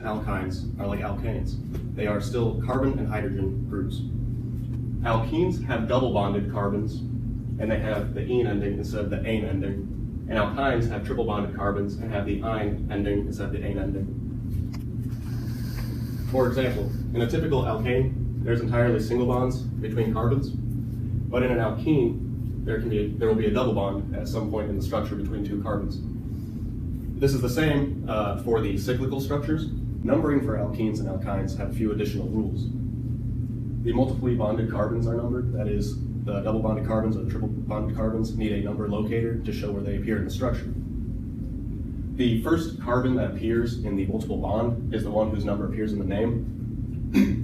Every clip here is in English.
alkynes are like alkanes. They are still carbon and hydrogen groups. Alkenes have double bonded carbons, and they have the ene ending instead of the ane ending. And alkynes have triple bonded carbons and have the ine ending instead of the ane ending. For example, in a typical alkane, there's entirely single bonds between carbons, but in an alkene, there will be a double bond at some point in the structure between two carbons. This is the same for the cyclical structures. Numbering for alkenes and alkynes have a few additional rules. The multiply bonded carbons are numbered, that is, the double bonded carbons or the triple bonded carbons need a number locator to show where they appear in the structure. The first carbon that appears in the multiple bond is the one whose number appears in the name,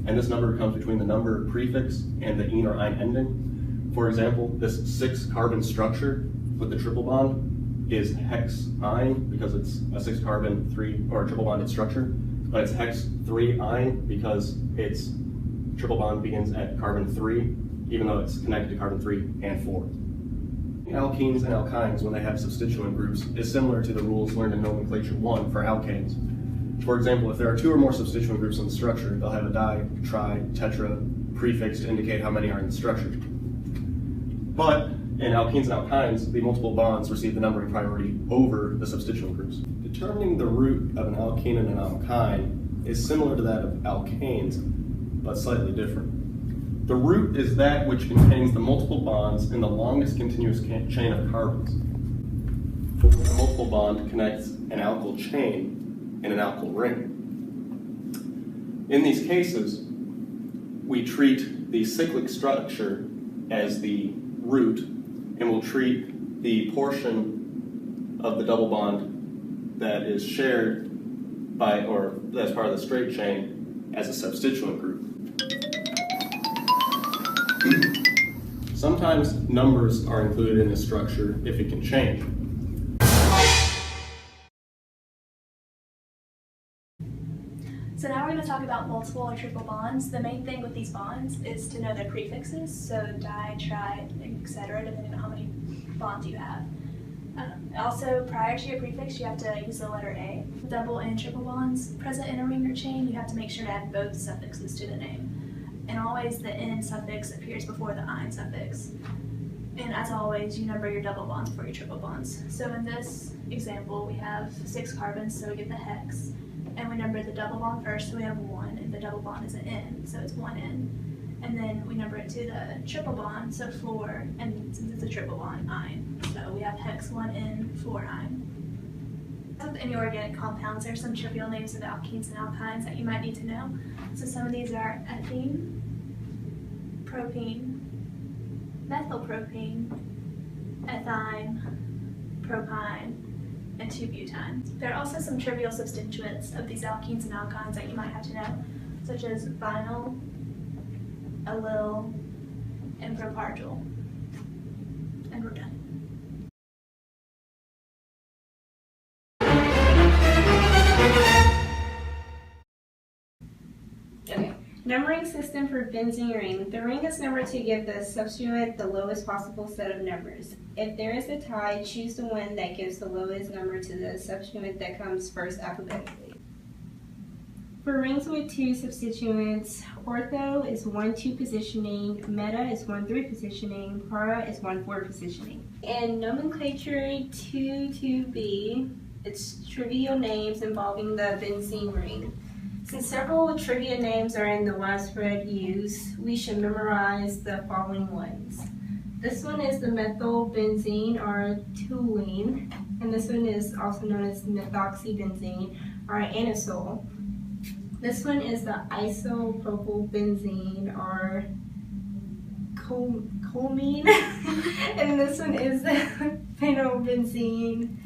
and this number comes between the number prefix and the ene or ine ending. For example, this 6-carbon structure with the triple bond is hex-ine because it's a 6-carbon 3 or triple bonded structure, but it's hex-3-ine because its triple bond begins at carbon 3, even though it's connected to carbon 3 and 4. Alkenes and alkynes, when they have substituent groups, is similar to the rules learned in Nomenclature 1 for alkanes. For example, if there are 2 or more substituent groups in the structure, they'll have a di, tri, tetra prefix to indicate how many are in the structure. But in alkenes and alkynes, the multiple bonds receive the numbering priority over the substituent groups. Determining the root of an alkene and an alkyne is similar to that of alkanes, but slightly different. The root is that which contains the multiple bonds in the longest continuous chain of carbons. The multiple bond connects an alkyl chain in an alkyl ring. In these cases, we treat the cyclic structure as the root, and we'll treat the portion of the double bond that is shared by, or that's part of the straight chain, as a substituent group. Sometimes numbers are included in the structure if it can change. So now we're going to talk about multiple or triple bonds. The main thing with these bonds is to know their prefixes, so di, tri, etc., depending on how many bonds you have. Also, prior to your prefix, you have to use the letter A. Double and triple bonds present in a ring or chain, you have to make sure to add both suffixes to the name. And always the N suffix appears before the ine suffix. And as always, you number your double bonds before your triple bonds. So in this example, we have 6 carbons, so we get the hex. And we number the double bond first, so we have 1, and the double bond is an N, so it's 1N. And then we number it to the triple bond, so fluor, and since it's a triple bond, ine. So we have hex 1N, fluorine. With any organic compounds, there are some trivial names of alkenes and alkynes that you might need to know. So some of these are ethene, propene, methylpropene, ethyne, propyne, and 2-butene. There are also some trivial substituents of these alkenes and alkynes that you might have to know, such as vinyl, allyl, and propargyl. And we're done. Numbering system for benzene ring. The ring is numbered to give the substituent the lowest possible set of numbers. If there is a tie, choose the one that gives the lowest number to the substituent that comes first alphabetically. For rings with 2 substituents, ortho is 1-2 positioning, meta is 1-3 positioning, para is 1-4 positioning. In nomenclature 2-2b, it's trivial names involving the benzene ring. Since several trivia names are in the widespread use, we should memorize the following ones. This one is the methylbenzene or toluene, and this one is also known as methoxybenzene or anisole. This one is the isopropylbenzene or colmine, and this one is the phenylbenzene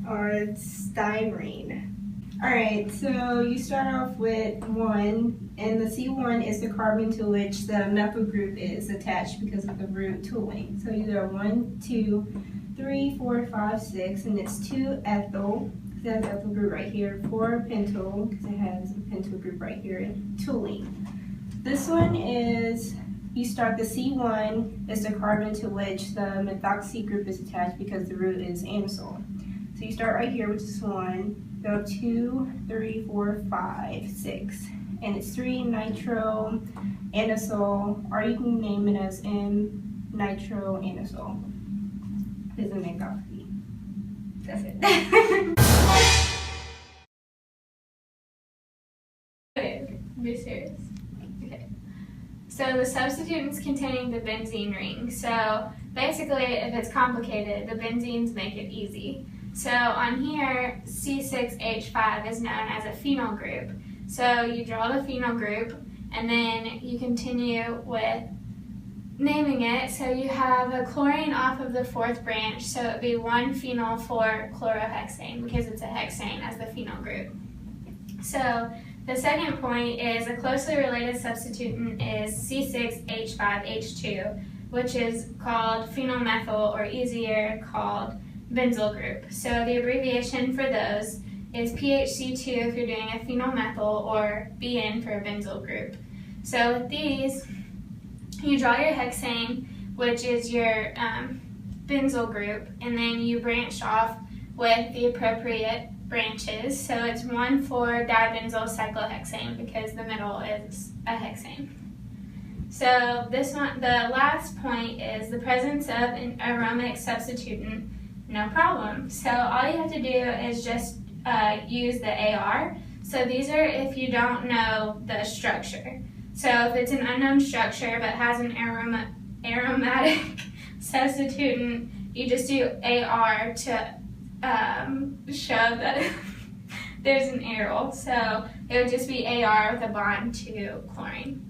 or styrene. Alright, so you start off with 1, and the C1 is the carbon to which the methyl group is attached because of the root tooling. So you go 1, 2, 3, 4, 5, 6, and it's 2 ethyl, because it has an ethyl group right here, 4 pentyl, because it has a pentyl group right here, and toluene. This one is, you start the C1 is the carbon to which the methoxy group is attached because the root is anisole. So you start right here, which is 1, go 2, 3, 4, 5, 6. And it's 3-nitro-anisole, or you can name it as M-nitro-anisole. Doesn't make coffee. That's it. Okay, be serious. Okay. So the substituents containing the benzene ring. So basically, if it's complicated, the benzenes make it easy. So on here, C6H5 is known as a phenyl group. So you draw the phenyl group, and then you continue with naming it. So you have a chlorine off of the fourth branch, so it would be 1-phenyl-4-chlorohexane because it's a hexane as the phenyl group. So the second point is a closely related substituent is C6H5H2, which is called phenylmethyl, or easier called benzyl group. So the abbreviation for those is PHC2 if you're doing a phenylmethyl, or BN for a benzyl group. So with these, you draw your hexane, which is your benzyl group, and then you branch off with the appropriate branches. So it's 1,4-dibenzyl cyclohexane because the middle is a hexane. So this one, the last point is the presence of an aromatic substituent, no problem. So all you have to do is just use the AR. So these are if you don't know the structure. So if it's an unknown structure but has an aromatic substituent, you just do AR to show that there's an aryl. So it would just be AR with a bond to chlorine.